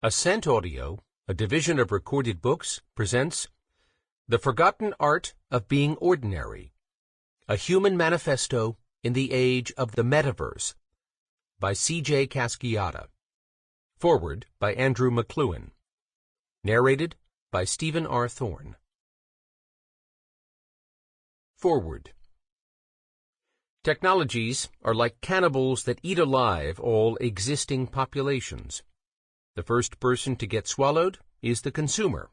Ascent Audio, a division of Recorded Books, presents The Forgotten Art of Being Ordinary, A Human Manifesto in the Age of the Metaverse, by C.J. Casciotta. Foreword by Andrew McLuhan. Narrated by Stephen R. Thorne. Foreword. Technologies are like cannibals that eat alive all existing populations. The first person to get swallowed is the consumer.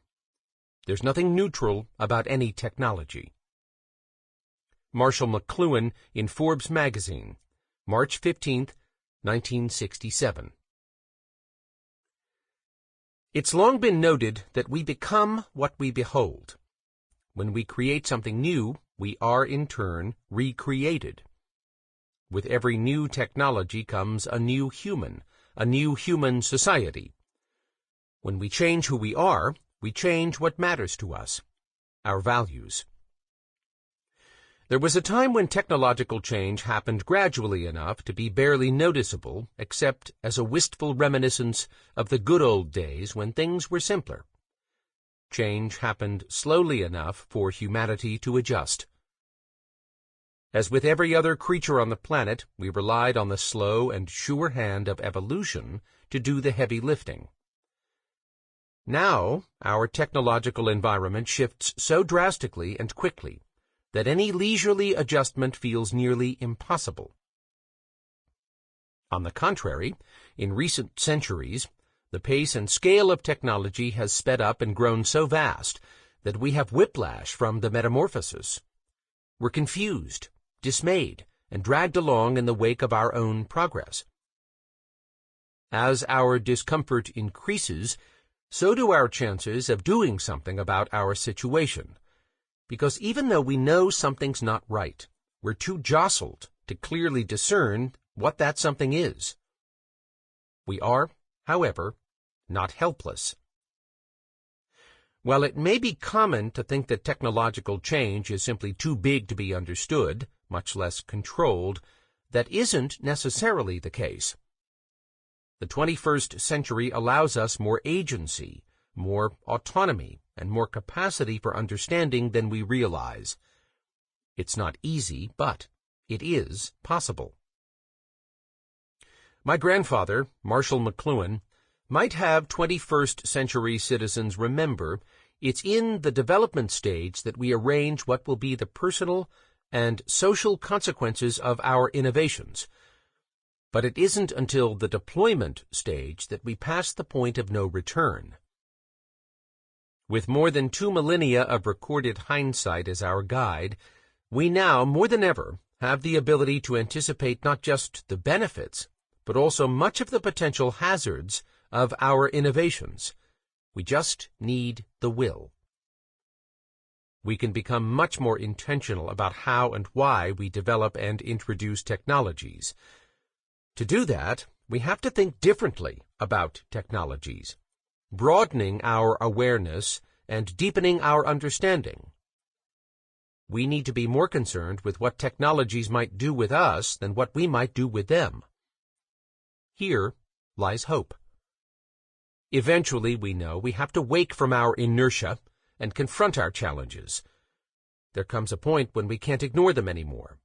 There's nothing neutral about any technology. Marshall McLuhan in Forbes magazine, March 15, 1967. It's long been noted that we become what we behold. When we create something new, we are in turn recreated. With every new technology comes a new human society. When we change who we are, we change what matters to us, our values. There was a time when technological change happened gradually enough to be barely noticeable, except as a wistful reminiscence of the good old days when things were simpler. Change happened slowly enough for humanity to adjust. As with every other creature on the planet, we relied on the slow and sure hand of evolution to do the heavy lifting. Now, our technological environment shifts so drastically and quickly that any leisurely adjustment feels nearly impossible. On the contrary, in recent centuries, the pace and scale of technology has sped up and grown so vast that we have whiplash from the metamorphosis. We're confused, dismayed, and dragged along in the wake of our own progress. As our discomfort increases, so do our chances of doing something about our situation, because even though we know something's not right, we're too jostled to clearly discern what that something is. We are, however, not helpless. While it may be common to think that technological change is simply too big to be understood, much less controlled, that isn't necessarily the case. The 21st century allows us more agency, more autonomy, and more capacity for understanding than we realize. It's not easy, but it is possible. My grandfather, Marshall McLuhan, might have 21st century citizens remember it's in the development stage that we arrange what will be the personal and social consequences of our innovations. But it isn't until the deployment stage that we pass the point of no return. With more than 2 millennia of recorded hindsight as our guide, we now, more than ever, have the ability to anticipate not just the benefits, but also much of the potential hazards of our innovations. We just need the will. We can become much more intentional about how and why we develop and introduce technologies. To do that, we have to think differently about technologies, broadening our awareness and deepening our understanding. We need to be more concerned with what technologies might do with us than what we might do with them. Here lies hope. Eventually, we know, we have to wake from our inertia and confront our challenges. There comes a point when we can't ignore them anymore.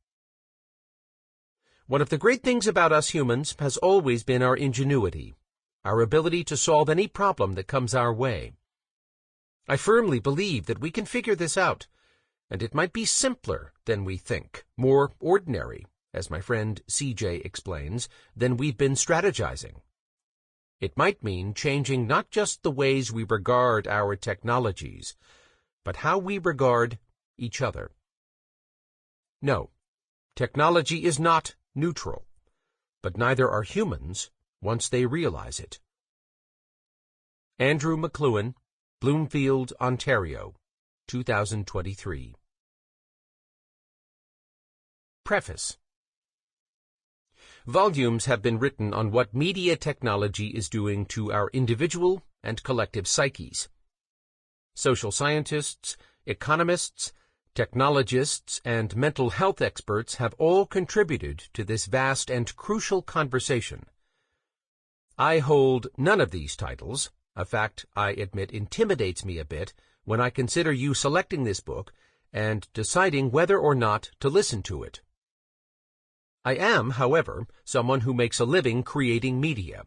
One of the great things about us humans has always been our ingenuity, our ability to solve any problem that comes our way. I firmly believe that we can figure this out, and it might be simpler than we think, more ordinary, as my friend C.J. explains, than we've been strategizing. It might mean changing not just the ways we regard our technologies, but how we regard each other. No, technology is not neutral, but neither are humans once they realize it. Andrew McLuhan, Bloomfield, Ontario, 2023. Preface. Volumes have been written on what media technology is doing to our individual and collective psyches. Social scientists, economists, technologists, and mental health experts have all contributed to this vast and crucial conversation. I hold none of these titles, a fact I admit intimidates me a bit when I consider you selecting this book and deciding whether or not to listen to it. I am, however, someone who makes a living creating media,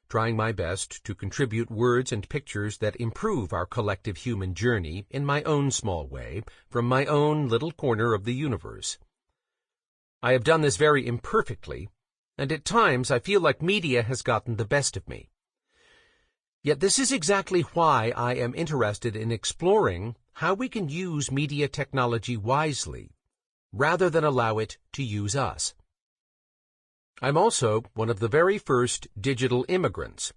trying my best to contribute words and pictures that improve our collective human journey in my own small way from my own little corner of the universe. I have done this very imperfectly, and at times I feel like media has gotten the best of me. Yet this is exactly why I am interested in exploring how we can use media technology wisely, rather than allow it to use us. I'm also one of the very first digital immigrants,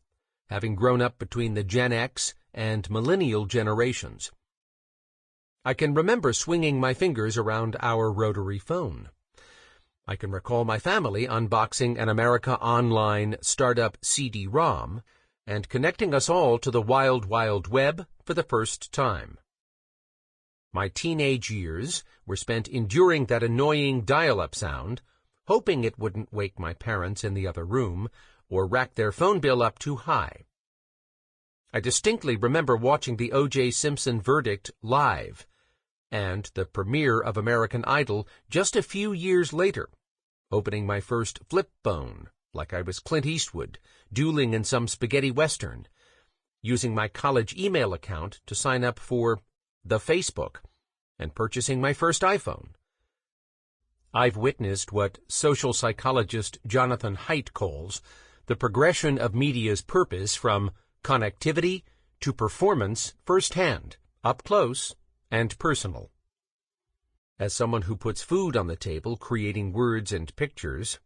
having grown up between the Gen X and millennial generations. I can remember swinging my fingers around our rotary phone. I can recall my family unboxing an America Online startup CD-ROM and connecting us all to the wild, wild web for the first time. My teenage years were spent enduring that annoying dial-up sound, hoping it wouldn't wake my parents in the other room or rack their phone bill up too high. I distinctly remember watching the O.J. Simpson verdict live and the premiere of American Idol just a few years later, opening my first flip phone like I was Clint Eastwood, dueling in some spaghetti western, using my college email account to sign up for the Facebook, and purchasing my first iPhone. I've witnessed what social psychologist Jonathan Haidt calls the progression of media's purpose from connectivity to performance firsthand, up close and personal. As someone who puts food on the table creating words and pictures,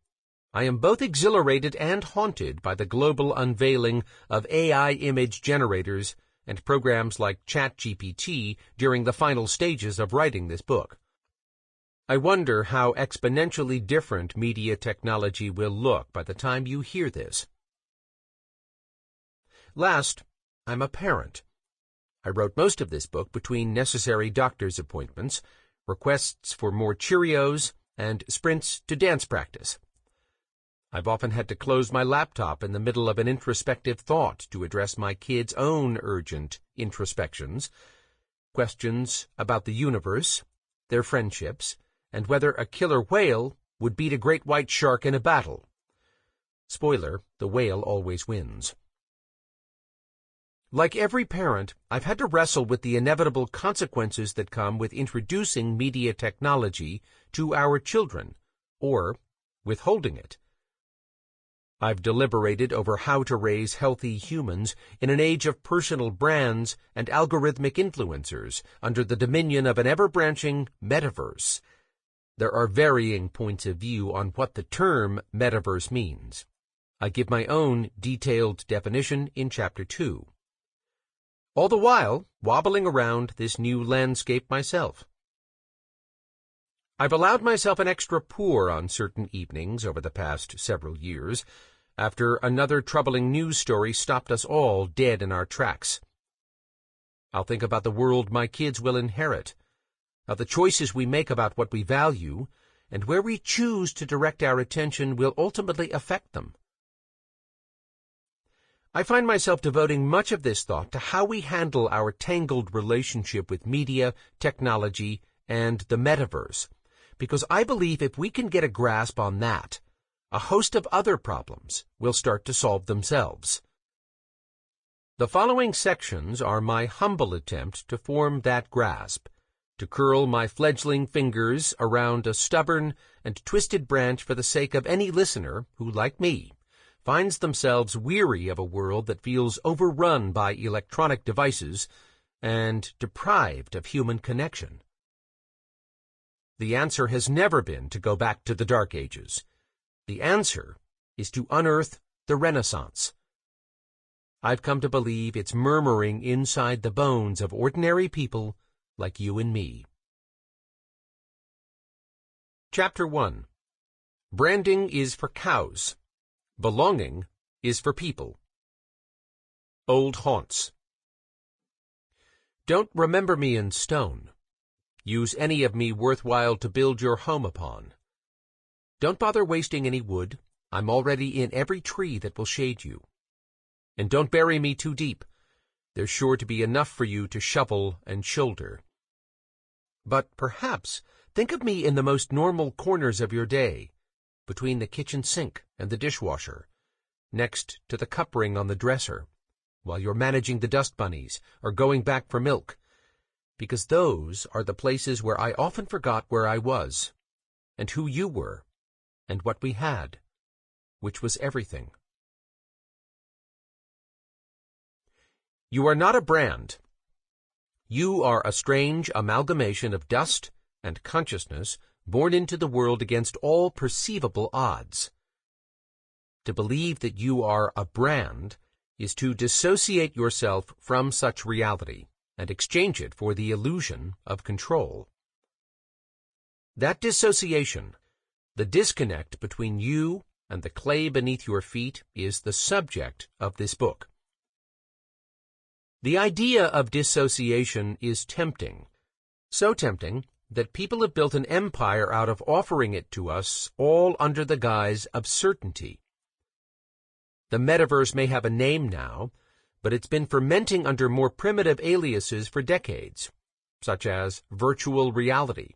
I am both exhilarated and haunted by the global unveiling of AI image generators and programs like ChatGPT during the final stages of writing this book. I wonder how exponentially different media technology will look by the time you hear this. Last, I'm a parent. I wrote most of this book between necessary doctor's appointments, requests for more Cheerios, and sprints to dance practice. I've often had to close my laptop in the middle of an introspective thought to address my kids' own urgent introspections, questions about the universe, their friendships, and whether a killer whale would beat a great white shark in a battle. Spoiler, the whale always wins. Like every parent, I've had to wrestle with the inevitable consequences that come with introducing media technology to our children, or withholding it. I've deliberated over how to raise healthy humans in an age of personal brands and algorithmic influencers under the dominion of an ever-branching Metaverse. There are varying points of view on what the term Metaverse means. I give my own detailed definition in Chapter 2. All the while, wobbling around this new landscape myself. I've allowed myself an extra pour on certain evenings over the past several years, after another troubling news story stopped us all dead in our tracks. I'll think about the world my kids will inherit, how the choices we make about what we value, and where we choose to direct our attention will ultimately affect them. I find myself devoting much of this thought to how we handle our tangled relationship with media, technology, and the metaverse, because I believe if we can get a grasp on that, a host of other problems will start to solve themselves. The following sections are my humble attempt to form that grasp, to curl my fledgling fingers around a stubborn and twisted branch for the sake of any listener who, like me, finds themselves weary of a world that feels overrun by electronic devices and deprived of human connection. The answer has never been to go back to the Dark Ages. The answer is to unearth the Renaissance. I've come to believe it's murmuring inside the bones of ordinary people like you and me. Chapter 1. Branding is for cows. Belonging is for people. Old Haunts. Don't remember me in stone. Use any of me worthwhile to build your home upon. Don't bother wasting any wood. I'm already in every tree that will shade you. And don't bury me too deep. There's sure to be enough for you to shovel and shoulder. But perhaps think of me in the most normal corners of your day, between the kitchen sink and the dishwasher, next to the cup ring on the dresser, while you're managing the dust bunnies or going back for milk, because those are the places where I often forgot where I was, and who you were, and what we had, which was everything. You are not a brand. You are a strange amalgamation of dust and consciousness born into the world against all perceivable odds. To believe that you are a brand is to dissociate yourself from such reality and exchange it for the illusion of control. That dissociation, the disconnect between you and the clay beneath your feet, is the subject of this book. The idea of dissociation is tempting, so tempting that people have built an empire out of offering it to us, all under the guise of certainty. The Metaverse may have a name now, but it's been fermenting under more primitive aliases for decades, such as virtual reality,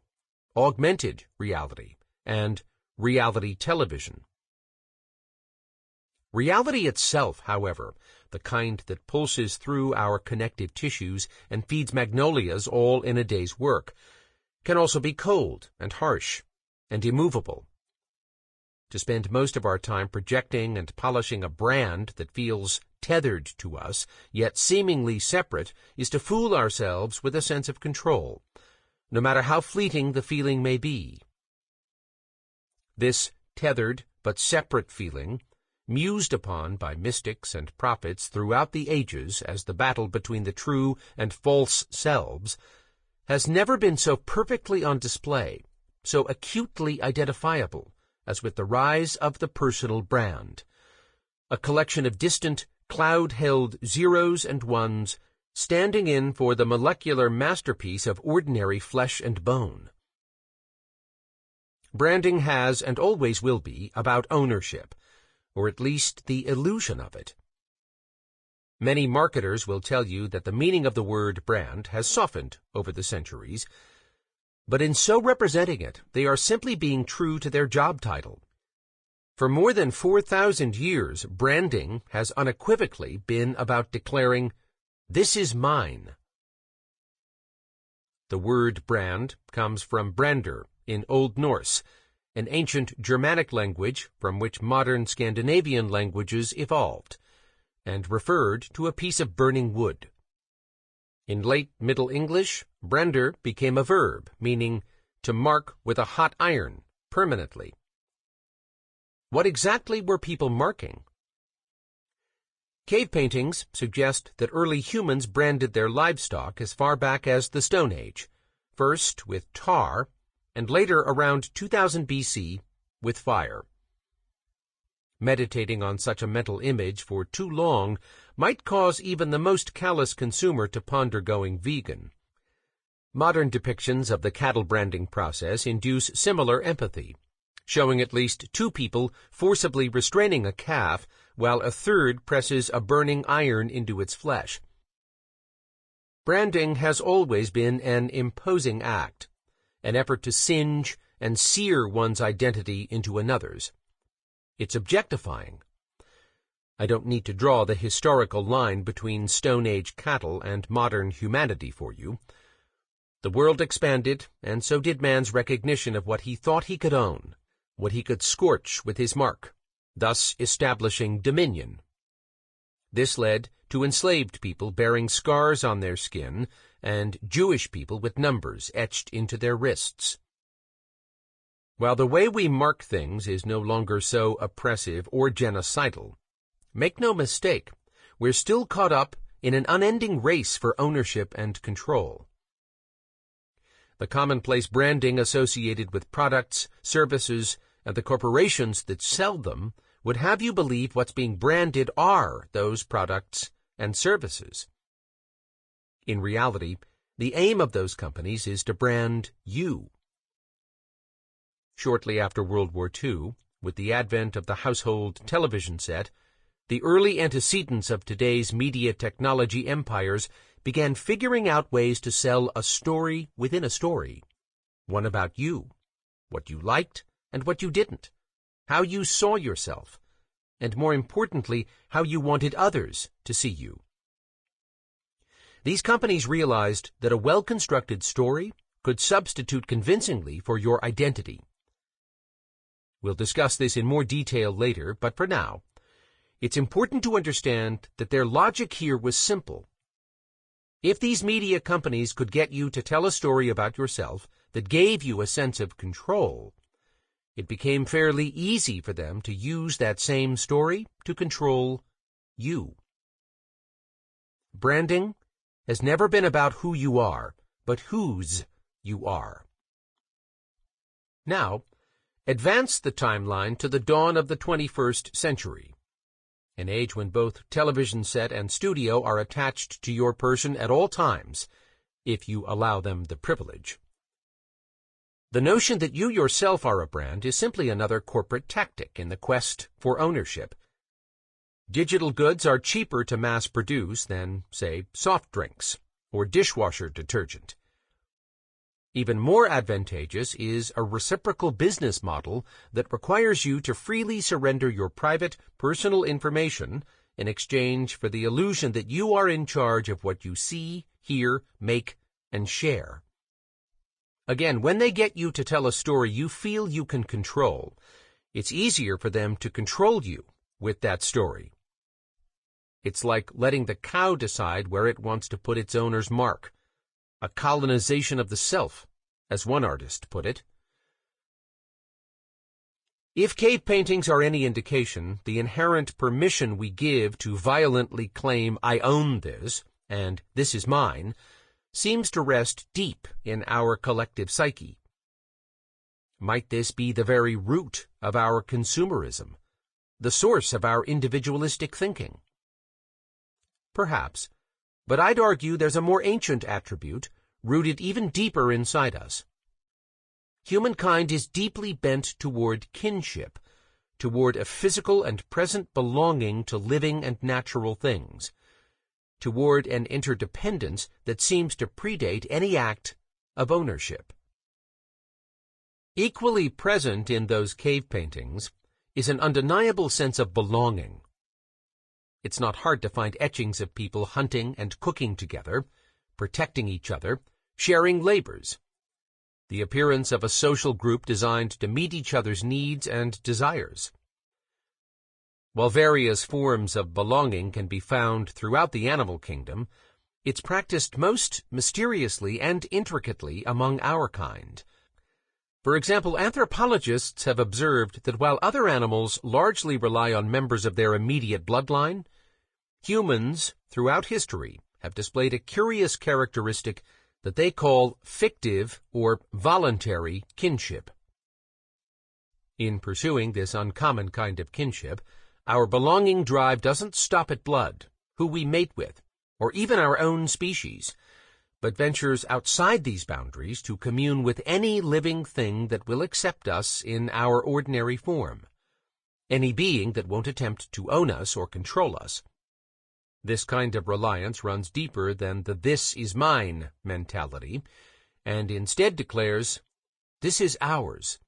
augmented reality, and reality television. Reality itself, however, the kind that pulses through our connective tissues and feeds magnolias all in a day's work, can also be cold and harsh and immovable. To spend most of our time projecting and polishing a brand that feels tethered to us, yet seemingly separate, is to fool ourselves with a sense of control, no matter how fleeting the feeling may be. This tethered but separate feeling, mused upon by mystics and prophets throughout the ages as the battle between the true and false selves, has never been so perfectly on display, so acutely identifiable, as with the rise of the personal brand, a collection of distant, cloud-held zeros and ones standing in for the molecular masterpiece of ordinary flesh and bone. Branding has and always will be about ownership, or at least the illusion of it. Many marketers will tell you that the meaning of the word brand has softened over the centuries, but in so representing it, they are simply being true to their job title. For more than 4,000 years, branding has unequivocally been about declaring, "This is mine." The word brand comes from brander in Old Norse, an ancient Germanic language from which modern Scandinavian languages evolved, and referred to a piece of burning wood. In late Middle English, brander became a verb, meaning to mark with a hot iron, permanently. What exactly were people marking? Cave paintings suggest that early humans branded their livestock as far back as the Stone Age, first with tar, and later around 2000 BC with fire. Meditating on such a mental image for too long might cause even the most callous consumer to ponder going vegan. Modern depictions of the cattle branding process induce similar empathy, showing at least two people forcibly restraining a calf while a third presses a burning iron into its flesh. Branding has always been an imposing act, an effort to singe and sear one's identity into another's. It's objectifying. I don't need to draw the historical line between Stone Age cattle and modern humanity for you. The world expanded, and so did man's recognition of what he thought he could own, what he could scorch with his mark, thus establishing dominion. This led to enslaved people bearing scars on their skin and Jewish people with numbers etched into their wrists. While the way we mark things is no longer so oppressive or genocidal, make no mistake, we're still caught up in an unending race for ownership and control. The commonplace branding associated with products, services, and the corporations that sell them would have you believe what's being branded are those products and services. In reality, the aim of those companies is to brand you. Shortly after World War II, with the advent of the household television set, the early antecedents of today's media technology empires began figuring out ways to sell a story within a story. One about you, what you liked and what you didn't, how you saw yourself, and more importantly, how you wanted others to see you. These companies realized that a well-constructed story could substitute convincingly for your identity. We'll discuss this in more detail later, but for now, it's important to understand that their logic here was simple. If these media companies could get you to tell a story about yourself that gave you a sense of control, it became fairly easy for them to use that same story to control you. Branding has never been about who you are, but whose you are. Now, advance the timeline to the dawn of the 21st century, an age when both television set and studio are attached to your person at all times, if you allow them the privilege. The notion that you yourself are a brand is simply another corporate tactic in the quest for ownership. Digital goods are cheaper to mass produce than, say, soft drinks or dishwasher detergent. Even more advantageous is a reciprocal business model that requires you to freely surrender your private, personal information in exchange for the illusion that you are in charge of what you see, hear, make, and share. Again, when they get you to tell a story you feel you can control, it's easier for them to control you with that story. It's like letting the cow decide where it wants to put its owner's mark. A colonization of the self, as one artist put it. If cave paintings are any indication, the inherent permission we give to violently claim I own this, and this is mine, seems to rest deep in our collective psyche. Might this be the very root of our consumerism, the source of our individualistic thinking? Perhaps, but I'd argue there's a more ancient attribute, rooted even deeper inside us. Humankind is deeply bent toward kinship, toward a physical and present belonging to living and natural things, toward an interdependence that seems to predate any act of ownership. Equally present in those cave paintings is an undeniable sense of belonging. It's not hard to find etchings of people hunting and cooking together, protecting each other, sharing labors. The appearance of a social group designed to meet each other's needs and desires. While various forms of belonging can be found throughout the animal kingdom, it's practiced most mysteriously and intricately among our kind. For example, anthropologists have observed that while other animals largely rely on members of their immediate bloodline, humans throughout history have displayed a curious characteristic that they call fictive or voluntary kinship. In pursuing this uncommon kind of kinship, our belonging drive doesn't stop at blood, who we mate with, or even our own species, but ventures outside these boundaries to commune with any living thing that will accept us in our ordinary form, any being that won't attempt to own us or control us. This kind of reliance runs deeper than the "this is mine" mentality, and instead declares, "this is ours."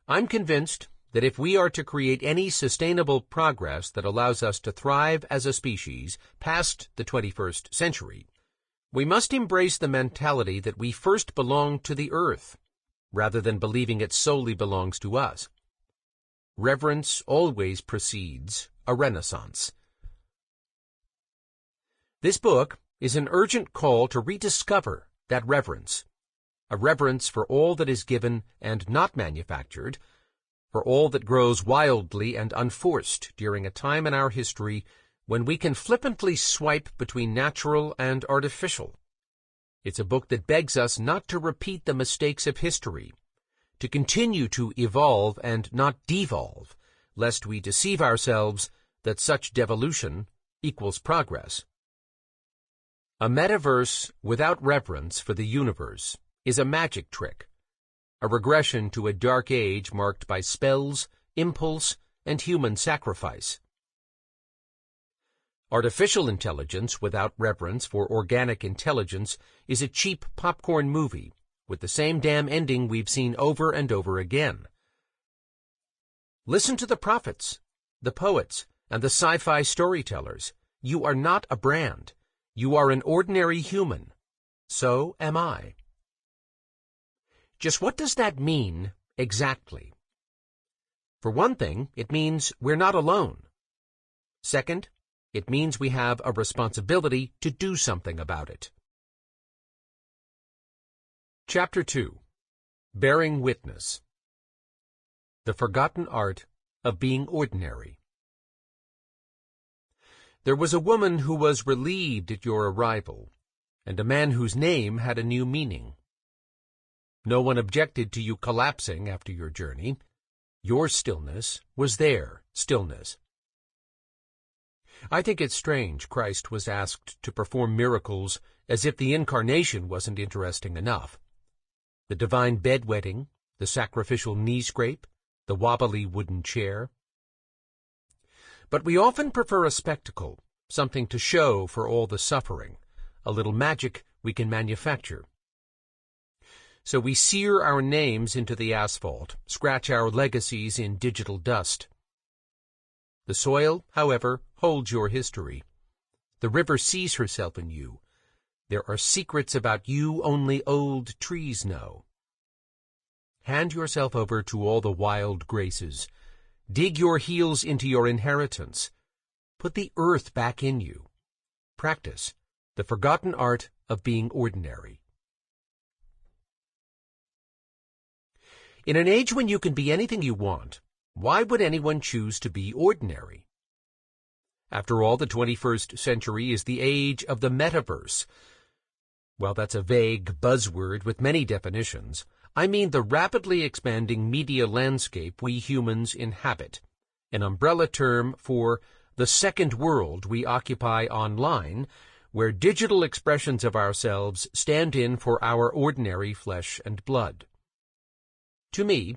I'm convinced that if we are to create any sustainable progress that allows us to thrive as a species past the 21st century, we must embrace the mentality that we first belong to the earth, rather than believing it solely belongs to us. Reverence always precedes a renaissance. This book is an urgent call to rediscover that reverence, a reverence for all that is given and not manufactured, for all that grows wildly and unforced during a time in our history when we can flippantly swipe between natural and artificial. It's a book that begs us not to repeat the mistakes of history, to continue to evolve and not devolve, lest we deceive ourselves that such devolution equals progress. A metaverse without reverence for the universe is a magic trick, a regression to a dark age marked by spells, impulse, and human sacrifice. Artificial intelligence without reverence for organic intelligence is a cheap popcorn movie with the same damn ending we've seen over and over again. Listen to the prophets, the poets, and the sci-fi storytellers. You are not a brand. You are an ordinary human. So am I. Just what does that mean exactly? For one thing, it means we're not alone. Second, it means we have a responsibility to do something about it. Chapter 2. Bearing Witness. The Forgotten Art of Being Ordinary. There was a woman who was relieved at your arrival, and a man whose name had a new meaning. No one objected to you collapsing after your journey. Your stillness was their stillness. I think it's strange Christ was asked to perform miracles as if the incarnation wasn't interesting enough. The divine bedwetting, the sacrificial knee scrape, the wobbly wooden chair. But we often prefer a spectacle, something to show for all the suffering, a little magic we can manufacture. So we sear our names into the asphalt, scratch our legacies in digital dust. The soil, however, holds your history. The river sees herself in you. There are secrets about you only old trees know. Hand yourself over to all the wild graces. Dig your heels into your inheritance. Put the earth back in you. Practice the forgotten art of being ordinary. In an age when you can be anything you want, why would anyone choose to be ordinary? After all, the 21st century is the age of the Metaverse. Well, that's a vague buzzword with many definitions. I mean the rapidly expanding media landscape we humans inhabit, an umbrella term for the second world we occupy online, where digital expressions of ourselves stand in for our ordinary flesh and blood. To me,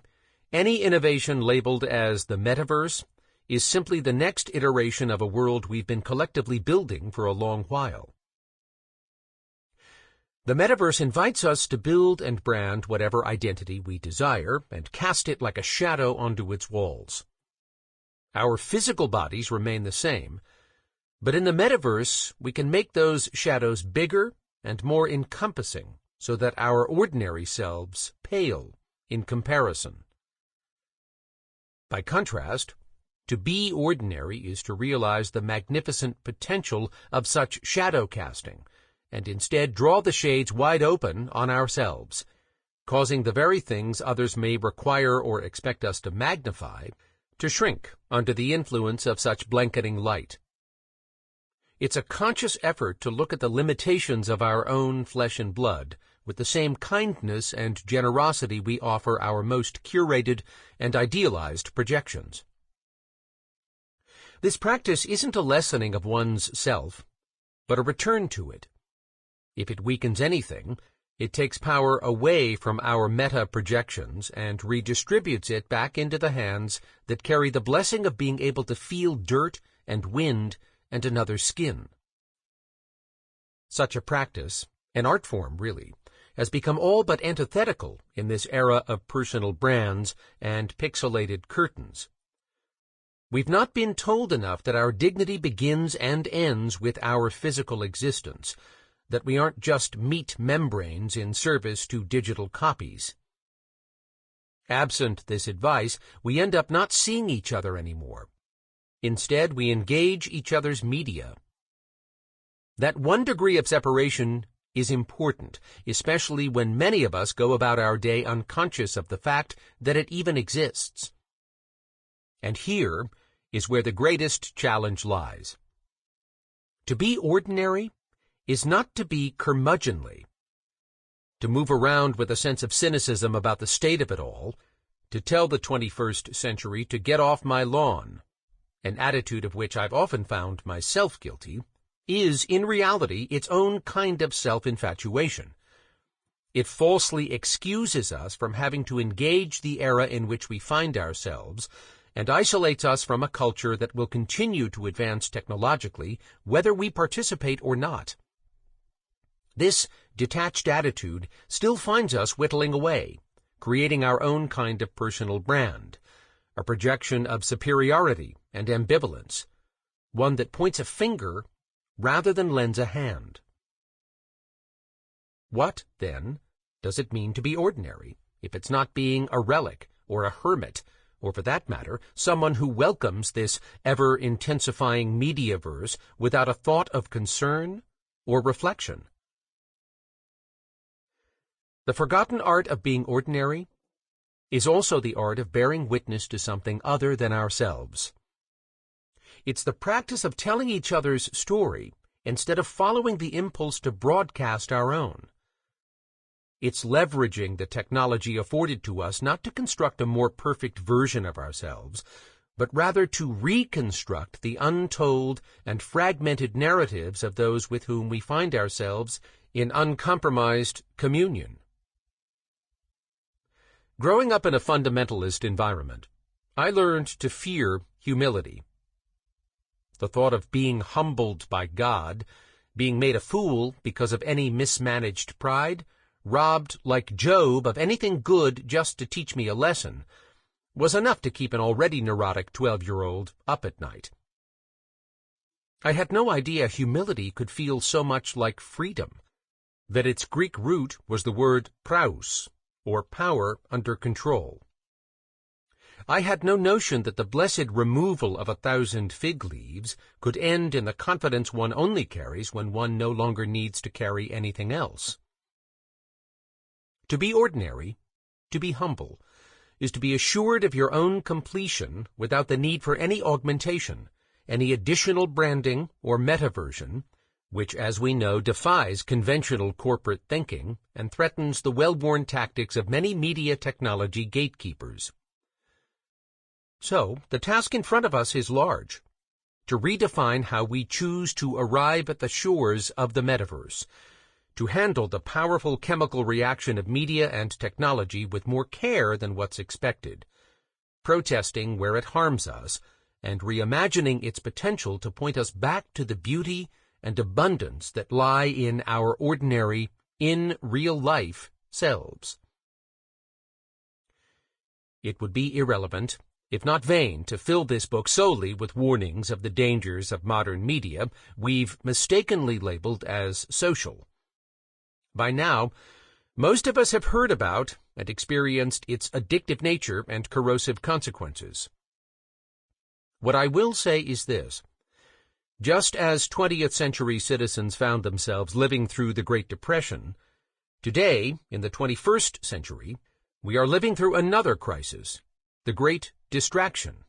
any innovation labeled as the Metaverse is simply the next iteration of a world we've been collectively building for a long while. The Metaverse invites us to build and brand whatever identity we desire and cast it like a shadow onto its walls. Our physical bodies remain the same, but in the Metaverse we can make those shadows bigger and more encompassing so that our ordinary selves pale in comparison. By contrast, to be ordinary is to realize the magnificent potential of such shadow casting, and instead draw the shades wide open on ourselves, causing the very things others may require or expect us to magnify to shrink under the influence of such blanketing light. It's a conscious effort to look at the limitations of our own flesh and blood with the same kindness and generosity we offer our most curated and idealized projections. This practice isn't a lessening of one's self, but a return to it. If it weakens anything, it takes power away from our meta-projections and redistributes it back into the hands that carry the blessing of being able to feel dirt and wind and another skin. Such a practice, an art form really, has become all but antithetical in this era of personal brands and pixelated curtains. We've not been told enough that our dignity begins and ends with our physical existence, that we aren't just meat membranes in service to digital copies. Absent this advice, we end up not seeing each other anymore. Instead, we engage each other's media. That 1 degree of separation is important, especially when many of us go about our day unconscious of the fact that it even exists. And here is where the greatest challenge lies. To be ordinary is not to be curmudgeonly, to move around with a sense of cynicism about the state of it all, to tell the 21st century to get off my lawn, an attitude of which I've often found myself guilty, is in reality its own kind of self-infatuation. It falsely excuses us from having to engage the era in which we find ourselves and isolates us from a culture that will continue to advance technologically, whether we participate or not. This detached attitude still finds us whittling away, creating our own kind of personal brand, a projection of superiority and ambivalence, one that points a finger rather than lends a hand. What, then, does it mean to be ordinary, if it's not being a relic or a hermit, or for that matter, someone who welcomes this ever-intensifying mediaverse without a thought of concern or reflection? The forgotten art of being ordinary is also the art of bearing witness to something other than ourselves. It's the practice of telling each other's story instead of following the impulse to broadcast our own. It's leveraging the technology afforded to us not to construct a more perfect version of ourselves, but rather to reconstruct the untold and fragmented narratives of those with whom we find ourselves in uncompromised communion. Growing up in a fundamentalist environment, I learned to fear humility. The thought of being humbled by God, being made a fool because of any mismanaged pride, robbed like Job of anything good just to teach me a lesson, was enough to keep an already neurotic 12-year-old up at night. I had no idea humility could feel so much like freedom, that its Greek root was the word praus, or power under control. I had no notion that the blessed removal of 1,000 fig leaves could end in the confidence one only carries when one no longer needs to carry anything else. To be ordinary, to be humble, is to be assured of your own completion without the need for any augmentation, any additional branding or metaversion, which, as we know, defies conventional corporate thinking and threatens the well-worn tactics of many media technology gatekeepers. So, the task in front of us is large, to redefine how we choose to arrive at the shores of the metaverse, to handle the powerful chemical reaction of media and technology with more care than what's expected, protesting where it harms us, and reimagining its potential to point us back to the beauty and abundance that lie in our ordinary, in real-life selves. It would be irrelevant, if not vain, to fill this book solely with warnings of the dangers of modern media we've mistakenly labeled as social. By now, most of us have heard about and experienced its addictive nature and corrosive consequences. What I will say is this. Just as 20th century citizens found themselves living through the Great Depression, today, in the 21st century, we are living through another crisis, the Great Distraction.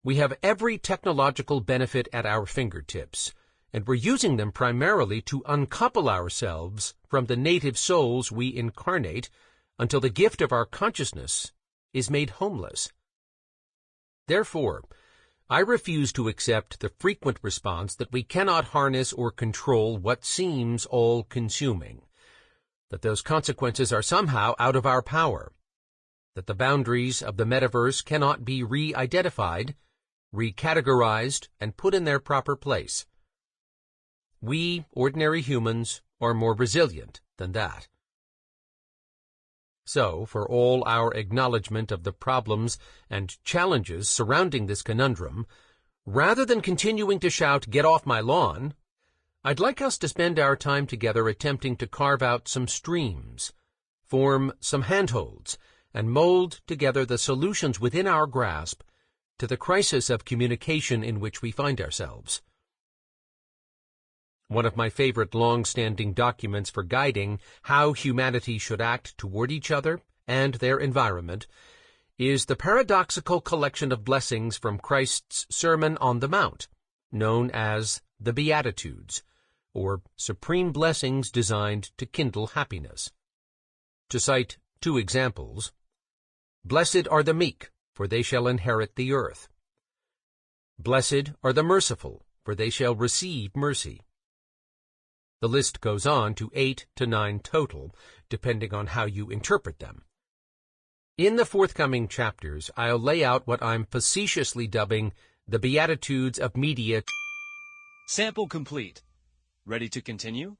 We have every technological benefit at our fingertips, and we're using them primarily to uncouple ourselves from the native souls we incarnate until the gift of our consciousness is made homeless. Therefore, I refuse to accept the frequent response that we cannot harness or control what seems all-consuming, that those consequences are somehow out of our power, that the boundaries of the metaverse cannot be re-identified, recategorized, and put in their proper place. We, ordinary humans, are more resilient than that. So, for all our acknowledgement of the problems and challenges surrounding this conundrum, rather than continuing to shout, "Get off my lawn," I'd like us to spend our time together attempting to carve out some streams, form some handholds, and mold together the solutions within our grasp to the crisis of communication in which we find ourselves. One of my favorite long-standing documents for guiding how humanity should act toward each other and their environment is the paradoxical collection of blessings from Christ's Sermon on the Mount, known as the Beatitudes, or supreme blessings designed to kindle happiness. To cite two examples, "Blessed are the meek, for they shall inherit the earth. Blessed are the merciful, for they shall receive mercy." The list goes on to 8 to 9 total, depending on how you interpret them. In the forthcoming chapters, I'll lay out what I'm facetiously dubbing the Beatitudes of Media. Sample complete. Ready to continue?